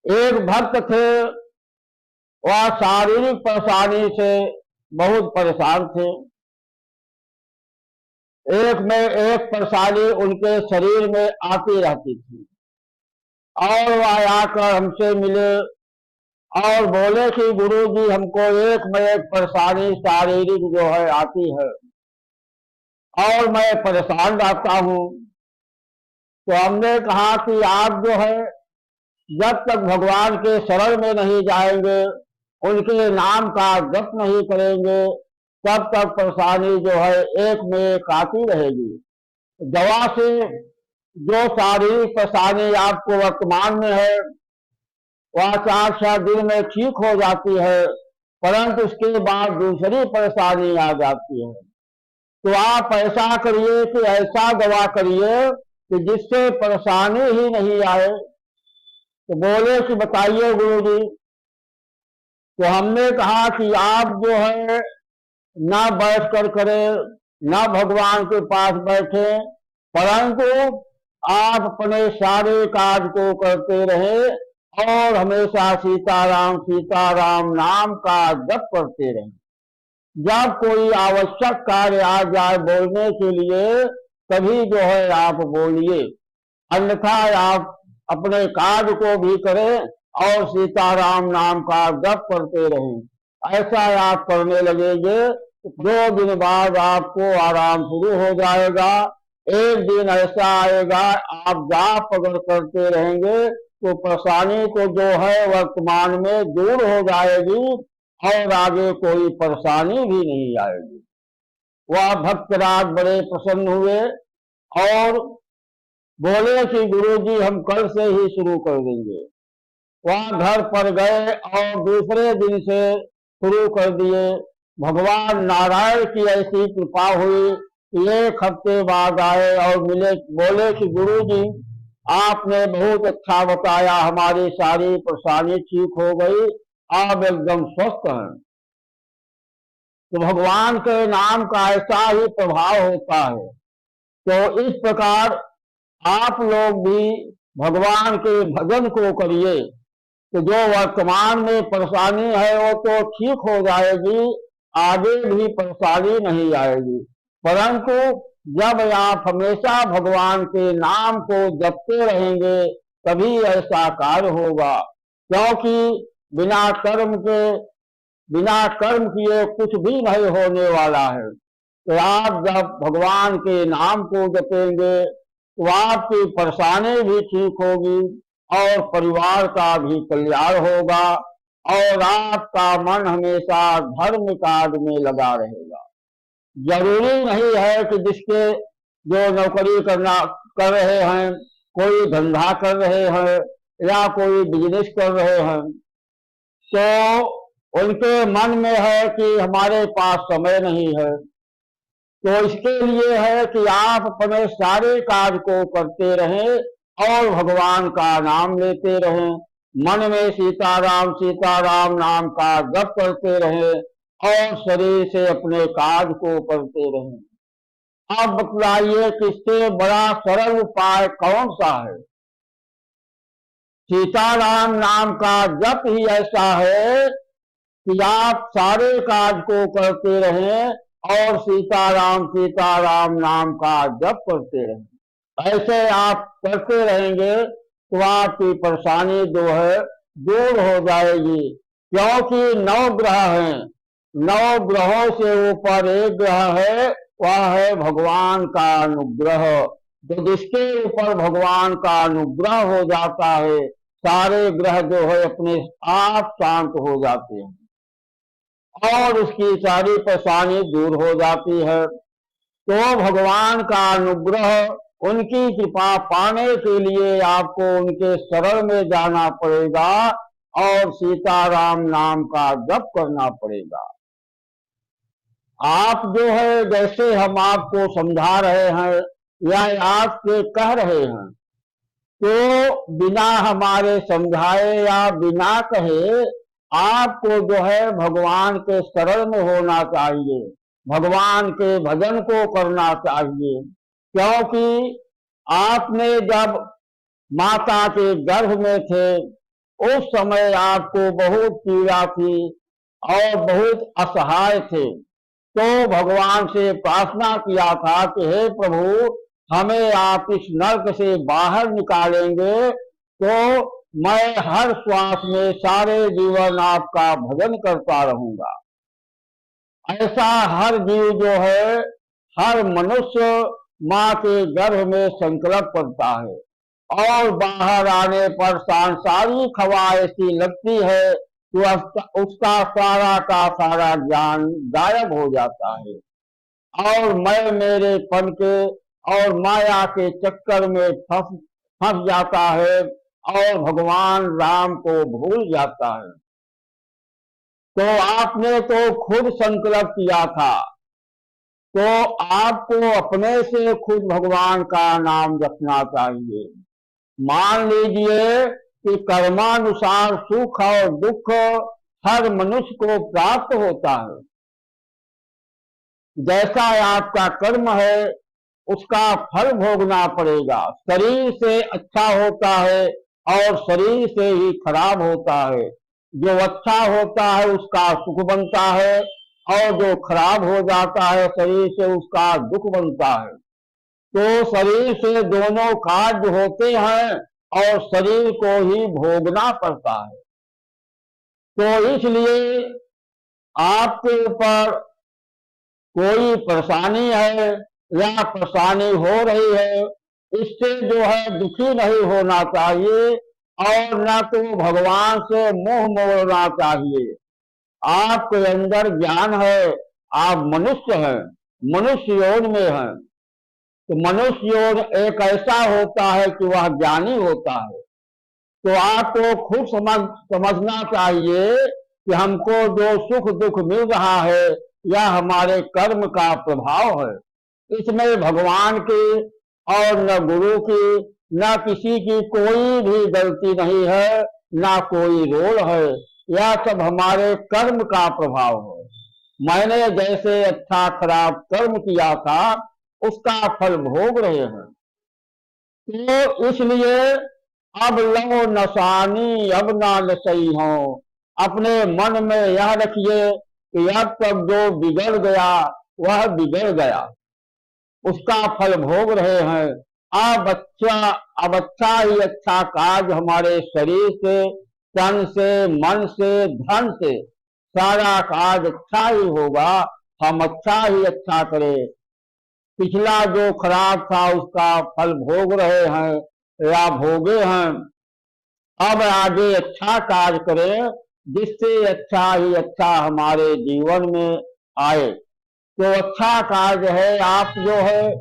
एक भक्त थे, वह शारीरिक परेशानी से बहुत परेशान थे। एक में एक परेशानी उनके शरीर में आती रहती थी और वह आकर हमसे मिले और बोले कि गुरु जी, हमको एक में एक परेशानी शारीरिक जो है आती है और मैं परेशान रहता हूँ। तो हमने कहा कि आप जो है जब तक भगवान के शरण में नहीं जाएंगे, उनके नाम का जप नहीं करेंगे, तब तक परेशानी जो है एक में एक आती रहेगी। दवा से जो शारीरिक परेशानी आपको वर्तमान में है वह 4-4 दिन में ठीक हो जाती है, परंतु उसके बाद दूसरी परेशानी आ जाती है। तो आप ऐसा करिए कि ऐसा दवा करिए कि जिससे परेशानी ही नहीं आए। तो बोले कि बताइए गुरु जी। तो हमने कहा कि आप जो है ना बैठ कर करें, ना भगवान के पास बैठे, परंतु आप अपने सारे कार्य को करते रहे और हमेशा सीताराम सीताराम नाम का जप करते रहे। जब कोई आवश्यक कार्य आ जाए बोलने के लिए, तभी जो है आप बोलिए, अन्यथा आप अपने कार्य को भी करें और सीताराम नाम का जप करते रहें। ऐसा आप करने लगेंगे तो 2 दिन बाद आपको आराम शुरू हो जाएगा। एक दिन ऐसा आएगा, आप जाप अगर करते रहेंगे तो परेशानी को जो है वर्तमान में दूर हो जाएगी और आगे कोई परेशानी भी नहीं आएगी। वह भक्तराज बड़े प्रसन्न हुए और बोले कि गुरु जी, हम कल से ही शुरू कर देंगे। वहां घर पर गए और दूसरे दिन से शुरू कर दिए। भगवान नारायण की ऐसी कृपा हुई कि 1 हफ्ते बाद आए और मिले। बोले कि गुरु जी, आपने बहुत अच्छा बताया, हमारी सारी परेशानी ठीक हो गई, आप एकदम स्वस्थ हैं। तो भगवान के नाम का ऐसा ही प्रभाव होता है। तो इस प्रकार आप लोग भी भगवान के भजन को करिए, तो जो वर्तमान में परेशानी है वो तो ठीक हो जाएगी, आगे भी परेशानी नहीं आएगी। परंतु जब आप हमेशा भगवान के नाम को जपते रहेंगे तभी ऐसा कार्य होगा, क्योंकि बिना कर्म किए कुछ भी नहीं होने वाला है। तो आप जब भगवान के नाम को जपेंगे तो आपकी परेशानी भी ठीक होगी और परिवार का भी कल्याण होगा और आपका मन हमेशा धर्म कार्य में लगा रहेगा। जरूरी नहीं है कि जिसके जो नौकरी कर रहे हैं, कोई धंधा कर रहे हैं या कोई बिजनेस कर रहे हैं, तो उनके मन में है कि हमारे पास समय नहीं है। तो इसके लिए है कि आप अपने सारे कार्य को करते रहें और भगवान का नाम लेते रहें, मन में सीताराम सीताराम नाम का जप करते रहें और शरीर से अपने कार्य को करते रहें। अब बतलाइए कि इससे बड़ा सरल उपाय कौन सा है? सीताराम नाम का जप ही ऐसा है कि आप सारे कार्य को करते रहें और सीताराम सीताराम नाम का जप करते रहें। ऐसे आप करते रहेंगे तो आपकी परेशानी जो है दूर हो जाएगी, क्योंकि 9 ग्रह हैं, 9 ग्रहों से ऊपर एक ग्रह है, वह है भगवान का अनुग्रह। तो जिसके ऊपर भगवान का अनुग्रह हो जाता है, सारे ग्रह जो है अपने आप शांत हो जाते हैं और उसकी सारी परेशानी दूर हो जाती है। तो भगवान का अनुग्रह, उनकी कृपा पाने के लिए आपको उनके शरण में जाना पड़ेगा और सीताराम नाम का जप करना पड़ेगा। आप जो है, जैसे हम आपको समझा रहे हैं या आपसे कह रहे हैं, तो बिना हमारे समझाए या बिना कहे आपको जो है भगवान के शरण में होना चाहिए, भगवान के भजन को करना चाहिए। क्योंकि आपने जब माता के गर्भ में थे उस समय आपको बहुत पीड़ा थी और बहुत असहाय थे, तो भगवान से प्रार्थना किया था कि हे प्रभु, हमें आप इस नरक से बाहर निकालेंगे तो मैं हर श्वास में सारे जीवन आपका भजन करता रहूंगा। ऐसा हर जीव जो है, हर मनुष्य माँ के गर्भ में संकल्प करता है और बाहर आने पर सांसारिक हवा ऐसी लगती है कि उसका सारा का सारा ज्ञान गायब हो जाता है और मैं मेरे पन के और माया के चक्कर में फंस जाता है और भगवान राम को भूल जाता है। तो आपने तो खुद संकल्प किया था, तो आपको अपने से खुद भगवान का नाम रखना चाहिए। मान लीजिए कि कर्मानुसार सुख और दुख हर मनुष्य को प्राप्त होता है। जैसा आपका कर्म है उसका फल भोगना पड़ेगा। शरीर से अच्छा होता है और शरीर से ही खराब होता है। जो अच्छा होता है उसका सुख बनता है और जो खराब हो जाता है शरीर से उसका दुख बनता है। तो शरीर से दोनों कार्य होते हैं और शरीर को ही भोगना पड़ता है। तो इसलिए आपके ऊपर कोई परेशानी है या परेशानी हो रही है, इससे जो है दुखी नहीं होना चाहिए और न तो भगवान से मुंह मोड़ना चाहिए। आपके अंदर ज्ञान है, आप मनुष्य हैं, मनुष्य योनि में हैं। तो मनुष्य योनि एक ऐसा होता है कि वह ज्ञानी होता है। तो आपको खुद समझना चाहिए कि हमको जो सुख दुख मिल रहा है यह हमारे कर्म का प्रभाव है। इसमें भगवान की और न गुरु की न किसी की कोई भी गलती नहीं है, ना कोई रोल है। यह सब हमारे कर्म का प्रभाव है। मैंने जैसे अच्छा खराब कर्म किया था उसका फल भोग रहे हैं। तो इसलिए अब लो नसानी अब ना नसई हो। अपने मन में यह रखिए कि अब तक जो बिगड़ गया वह बिगड़ गया, उसका फल भोग रहे हैं। अब अच्छा ही अच्छा कार्य हमारे शरीर से, तन से, मन से, धन से सारा कार्य अच्छा ही होगा। हम अच्छा ही अच्छा करें। पिछला जो खराब था उसका फल भोग रहे हैं या भोगे हैं। अब आगे अच्छा कार्य करें जिससे अच्छा ही अच्छा हमारे जीवन में आए। तो अच्छा कार्य है, आप जो है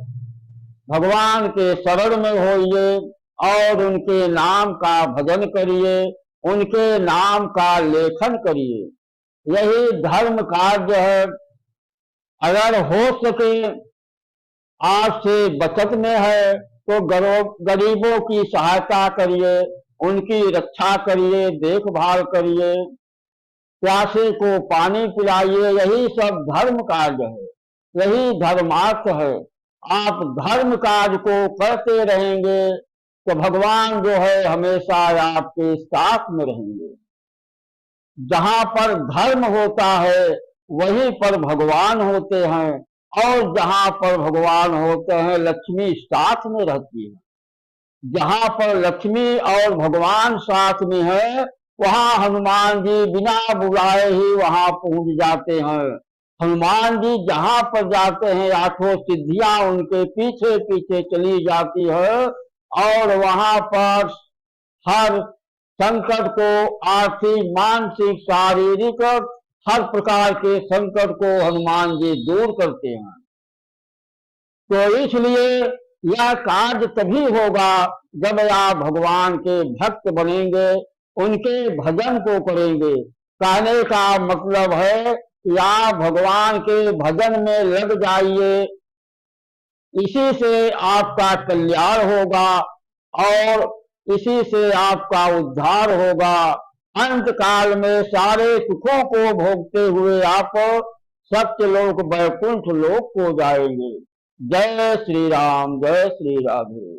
भगवान के शरण में होइए और उनके नाम का भजन करिए, उनके नाम का लेखन करिए। यही धर्म कार्य है। अगर हो सके आपसे बचत में है तो गरीबों की सहायता करिए, उनकी रक्षा करिए, देखभाल करिए, प्यासे को पानी पिलाइए। यही सब धर्म कार्य है, यही धर्मार्थ है। आप धर्म कार्य को करते रहेंगे तो भगवान जो है हमेशा आपके साथ में रहेंगे। जहां पर धर्म होता है वहीं पर भगवान होते हैं और जहां पर भगवान होते हैं लक्ष्मी साथ में रहती है। जहां पर लक्ष्मी और भगवान साथ में है वहां हनुमान जी बिना बुलाए ही वहां पहुंच जाते हैं। हनुमान जी जहां पर जाते हैं आठों सिद्धियां उनके पीछे पीछे चली जाती है और वहां पर हर संकट को, आर्थिक, मानसिक, शारीरिक, हर प्रकार के संकट को हनुमान जी दूर करते हैं। तो इसलिए यह कार्य तभी होगा जब आप भगवान के भक्त बनेंगे, उनके भजन को करेंगे। कहने का मतलब है कि आप भगवान के भजन में लग जाइए, इसी से आपका कल्याण होगा और इसी से आपका उद्धार होगा। अंत काल में सारे सुखों को भोगते हुए आप सत्यलोक वैकुंठ लोक को जाएंगे। जय श्री राम, जय श्री राधे।